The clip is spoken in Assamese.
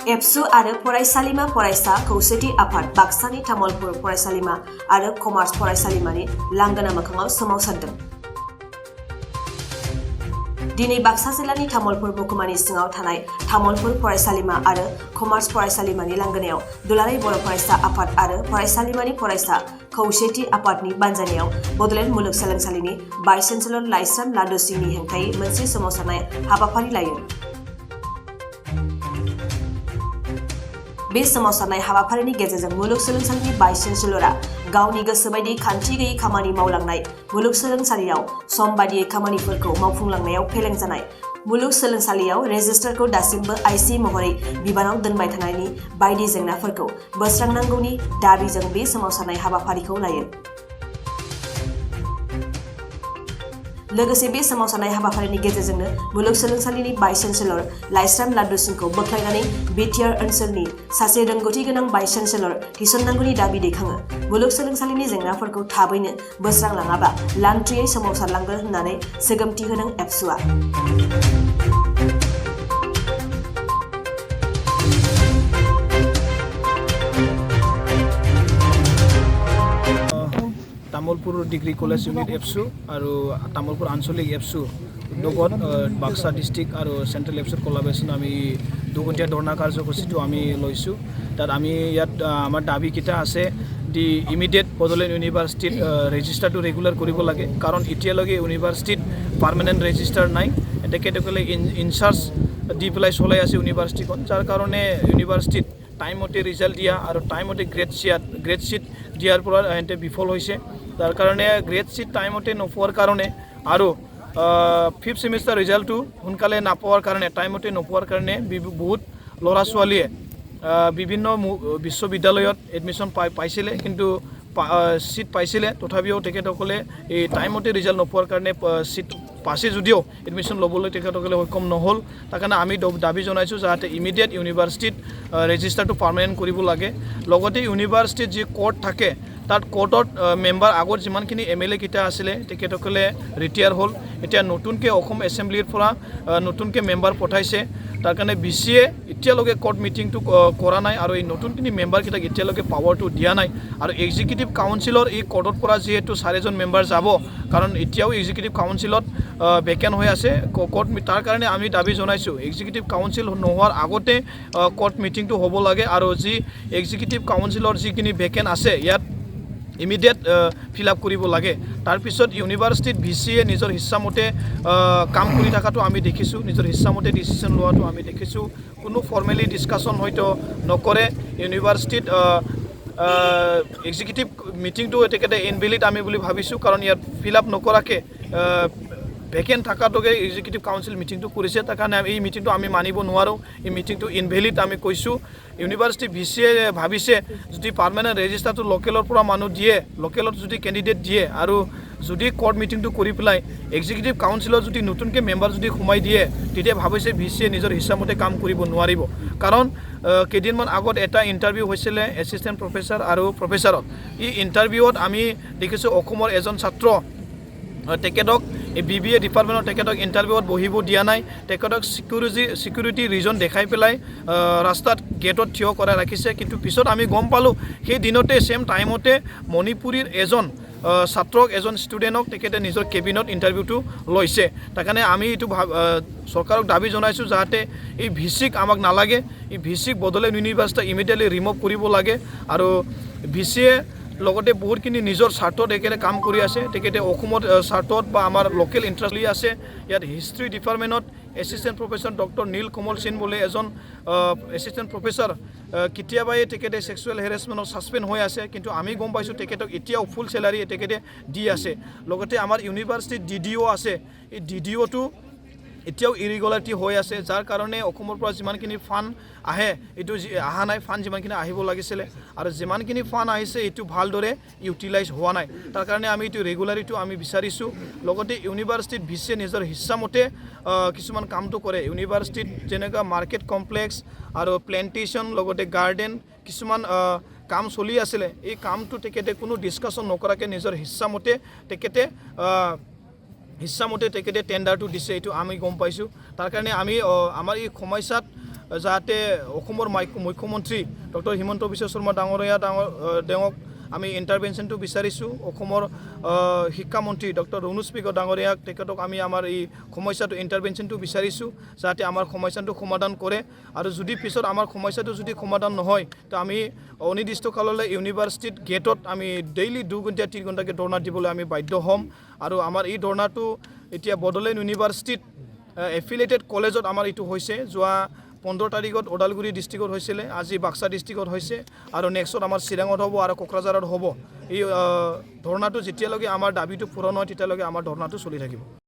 ABSU आरो फरायसालिमा फरायसा खौसेथि आफाद बाक्सानि तामुलपुर फरायसालिमा आरो कमार्स फरायसालिमानि लांगोना मोखाङाव सोमावसारदों। दिनै बाक्सा जिल्लानि तामुलपुर महकुमानि सिङाव थानाय तामुलपुर फरायसालिमा आरो कमार्स फरायसालिमानि लांगोनायाव दुलाराय बर' फरायसा आफाद आरो फरायसालिमानि फरायसा खौसेथि आफादनि बानजायनायाव बड'लेण्ड मुलुगसोलोंसालिनि भाइस चेन्सेलर लाइस्राम लादु सिंहनि हेंथायै मोनसे सोमावसारनाय हाबाफारि लायो। बे सोमावसारनाय हाबाफारिनि गेजेरजों मुलुगसोलोंसालिनि भाइस चेन्सेलरआ गावनि गोसो बायदि खान्थि गैयै खामानि मावलांनाय, मुलुगसोलोंसालियाव सम बादियै खामानिफोरखौ मावफुंलांनायाव फेलें जानाय, मुलुगसोलोंसालियाव रेजिस्टारखौ दासिमबो आइसि महरै बिबानाव दोनबाय थानायनि बायदि जेंनाफोरखौ बोस्रांनांगौनि दाबिजों बे सोमावसारनाय हाबाफारिखौ लायो। लोगोसे बे सोमावसारनाय हाबाफारिनि गेजेरजोंनो मुलुगसोलोंसालिनि भाइस चेन्सेलर लाइस्राम लादु सिंहखौ बोख्लायनानै बिटिआर ओनसोलनि सासे रोंगौथि गोनां भाइस चेन्सेलर थिसननांगौनि दाबि दैखाङो। मुलुगसोलोंसालिनि जेंनाफोरखौ थाबैनो बोस्रांलाङाबा लान्थ्रियै सोमावसारलांगोन होननानै सोगोमथि होदों एबसुआ। तामुलपुर डिग्री कलेज यूनिट एबसु और तामुलपुर आंचलिक एबसु লগত बाक्सा डिस्ट्रिक्ट और सेंट्रल एबसुर कोलाबरेशन आमी 2 घंटिया धरना कार्यसूची आमी लैसु। तार आमी यात आमार दाबी किटा आछे दि इमिडिएट बडोलेण्ड यूनिभार्सिटी रेजिस्टार टू रेगुलार करिब लागे, कारण इतियालगे यूनिभार्सिटीत पार्मानेंट रेजिस्टार नाई। तेखेतসকলে इनचार्ज दि पेलाय चलाई आछे यूनिभार्सिटीखन, जार कारणे यूनिभार्सिटीत टाइम मते रिजाल्ट दिया और टाइम मते ग्रेड शीट दियार पर एंटे विफल होइसे। तार कारणे ग्रेड शीट टाइम मते नपोৱাৰ कारणे और 5th सेमिस्टार रिजाल्ट सोनकाले नापोৱাৰ कारणे टाइम मते नपोৱাৰ कारणे बहुत लरा छालिये विभिन्न विश्वविद्यालयत एडमिशन पाइছিলে, किन्तु सीट पाइছিলে तथापिও তেখেতসকলে এই টাইম মতে ৰিজাল্ট নপোৱাৰ কাৰণে सीट पासे যদিও एडमिशन ল'বলৈ তেখেতসকলে সক্ষম নহল। তাৰ কাৰণে আমি দাবী জনাইছোঁ যাতে ইমিডিয়েট ইউনিভাৰ্চিটিত ৰেজিষ্টাৰটো পাৰ্মানেণ্ট কৰিব লাগে। লগতে ইউনিভাৰ্চিটিত যি কোৰ্ট থাকে তাত কোৰ্টত মেম্বাৰ আগত যিমানখিনি MLA কিটা আছিলে তেখেতসকলে ৰিটায়াৰ হ'ল। এতিয়া নতুনকৈ অসম এছেম্বলিৰ পৰা নতুনকৈ মেম্বাৰ পঠাইছে। তাৰ কাৰণে BCA এতিয়ালৈকে কোৰ্ট মিটিংটো কৰা নাই আৰু এই নতুনখিনি মেম্বাৰকেইটাক এতিয়ালৈকে পাৱাৰটো দিয়া নাই। আৰু এক্সিকিউটিভ কাউন্সিলৰ এই কোৰ্টৰ পৰা যিহেতু 4জন মেম্বাৰ যাব, কাৰণ এতিয়াও এক্সিকিউটিভ কাউন্সিলত ভেকেণ্ট হৈ আছে কোৰ্ট। তাৰ কাৰণে আমি দাবী জনাইছোঁ এক্সিকিউটিভ কাউন্সিল নোহোৱাৰ আগতে কোৰ্ট মিটিংটো হ'ব লাগে আৰু যি এক্সিকিউটিভ কাউন্সিলৰ যিখিনি ভেকেণ্ট আছে ইয়াত ইমিডিয়েট ফিল আপ কৰিব লাগে। তাৰপিছত ইউনিভাৰ্চিটিত VCA নিজৰ ইচ্ছামতে কাম কৰি থকাটো আমি দেখিছোঁ, নিজৰ ইচ্ছামতে ডিচিশ্যন লোৱাটো আমি দেখিছোঁ। কোনো ফৰ্মেলি ডিছকাশ্যন হয়তো নকৰে। ইউনিভাৰ্চিটিত এক্সিকিউটিভ মিটিংটো তেখেতে ইনভেলিড আমি বুলি ভাবিছোঁ, কাৰণ ইয়াত ফিল আপ নকৰাকৈ ভেকেণ্ট থকাটোকে এক্সিকিউটিভ কাউন্সিল মিটিংটো কৰিছে। তাৰ কাৰণে এই মিটিংটো আমি মানিব নোৱাৰোঁ, এই মিটিংটো ইনভেলিড আমি কৈছোঁ। ইউনিভাৰ্চিটি VCA ভাবিছে যদি পাৰ্মানেণ্ট ৰেজিষ্টাৰটো লোকেলৰ পৰা মানুহ দিয়ে, লোকেলত যদি কেণ্ডিডেট দিয়ে আৰু যদি কোৰ্ট মিটিংটো কৰি পেলাই এক্সিকিউটিভ কাউন্সিলত যদি নতুনকৈ মেম্বাৰ যদি সোমাই দিয়ে তেতিয়া ভাবিছে VCA নিজৰ ইচ্ছামতে কাম কৰিব নোৱাৰিব। কাৰণ কেইদিনমান আগত এটা ইণ্টাৰভিউ হৈছিলে এছিষ্টেণ্ট প্ৰফেচাৰ আৰু প্ৰফেচাৰত। এই ইণ্টাৰভিউত আমি দেখিছোঁ অসমৰ এজন ছাত্ৰ তেখেতক BBA ডিপাৰ্টমেণ্টত তেখেতক ইণ্টাৰভিউত বহিব দিয়া নাই। তেখেতক সিকিউৰিটি ৰিজন দেখাই পেলাই ৰাস্তাত গেটত থিয় কৰাই ৰাখিছে। কিন্তু পিছত আমি গম পালোঁ সেই দিনতে ছেম টাইমতে মণিপুৰীৰ এজন ছাত্ৰক এজন ষ্টুডেণ্টক তেখেতে নিজৰ কেবিনত ইণ্টাৰভিউটো লৈছে। তাৰ কাৰণে আমি এইটো চৰকাৰক দাবী জনাইছোঁ যাতে এই VCক আমাক নালাগে, এই VCক বডোলেণ্ড ইউনিভাৰ্চিটি ইমিডিয়েটলি ৰিমুভ কৰিব লাগে। আৰু VCয়ে লগতে বহুতখিনি নিজৰ স্বাৰ্থত তেখেতে কাম কৰি আছে। তেখেতে অসমৰ স্বাৰ্থত বা আমাৰ লোকেল ইণ্টাৰেষ্ট লৈ আছে। ইয়াত হিষ্ট্ৰী ডিপাৰ্টমেণ্টত এছিষ্টেণ্ট প্ৰফেচাৰ ডক্টৰ নীল কমল সিং বুলি এজন এছিষ্টেণ্ট প্ৰফেচাৰ কেতিয়াবাই তেখেতে ছেক্সুৱেল হেৰেছমেণ্টত ছাছপেণ্ড হৈ আছে, কিন্তু আমি গম পাইছোঁ তেখেতক এতিয়াও ফুল চেলাৰী তেখেতে দি আছে। লগতে আমাৰ ইউনিভাৰ্চিটিত DDO আছে, এই DDOটো এতিয়াও ইৰেগুলাৰিটি হৈ আছে, যাৰ কাৰণে অসমৰ পৰা যিমানখিনি ফাণ্ড আহে এইটো অহা নাই, ফাণ্ড যিমানখিনি আহিব লাগিছিলে আৰু যিমানখিনি ফাণ্ড আহিছে এইটো ভালদৰে ইউটিলাইজ হোৱা নাই। তাৰ কাৰণে আমি এইটো ৰেগুলাৰিটিটো আমি বিচাৰিছোঁ। লগতে ইউনিভাৰ্চিটিত VCয়ে নিজৰ ইচ্ছামতে কিছুমান কামটো কৰে। ইউনিভাৰ্চিটিত যেনেকুৱা মাৰ্কেট কমপ্লেক্স আৰু প্লেণ্টেশ্যন লগতে গাৰ্ডেন কিছুমান কাম চলি আছিলে, এই কামটো তেখেতে কোনো ডিছকাশ্যন নকৰাকৈ নিজৰ ইচ্ছামতে তেখেতে হিসামতে তেখেতে টেন্ডাৰটো দিছে, এইটো আমি গম পাইছোঁ। তাৰ কাৰণে আমি আমাৰ এই সমস্যাত যাতে অসমৰ মুখ্যমন্ত্ৰী ডক্টৰ হিমন্ত বিশ্ব শৰ্মা ডাঙৰীয়া তেওঁক আমি ইণ্টাৰভেনশ্যনটো বিচাৰিছোঁ অসমৰ শিক্ষামন্ত্ৰী ডক্টৰ ৰুনুজ পেগু ডাঙৰীয়াক তেখেতক আমি আমাৰ এই সমস্যাটো ইণ্টাৰভেনশ্যনটো বিচাৰিছোঁ যাতে আমাৰ সমস্যাটো সমাধান কৰে আৰু যদি পিছত আমাৰ সমস্যাটো যদি সমাধান নহয় তো আমি অনিৰ্দিষ্ট কাললৈ ইউনিভাৰ্চিটিত গেটত আমি ডেইলি 2 ঘণ্টা 3 ঘণ্টাকৈ ধৰ্ণা দিবলৈ আমি বাধ্য হ'ম আৰু আমাৰ এই ধৰ্ণাটো এতিয়া বড়োলেণ্ড ইউনিভাৰ্চিটিত এফিলিয়েটেড কলেজত আমাৰ এইটো হৈছে যোৱা 15 তাৰিখত ওদালগুৰি ডিষ্ট্ৰিক্টত হৈছিলে আজি বাক্সা ডিষ্ট্ৰিক্টত হৈছে আৰু নেক্সট আমাৰ চিৰাঙত হ'ব আৰু কোকৰাঝাৰত হ'ব এই ধৰ্ণাটো যেতিয়ালৈকে আমাৰ দাবীটো পূৰণ হয় তেতিয়ালৈকে আমাৰ ধৰ্ণাটো চলি থাকিব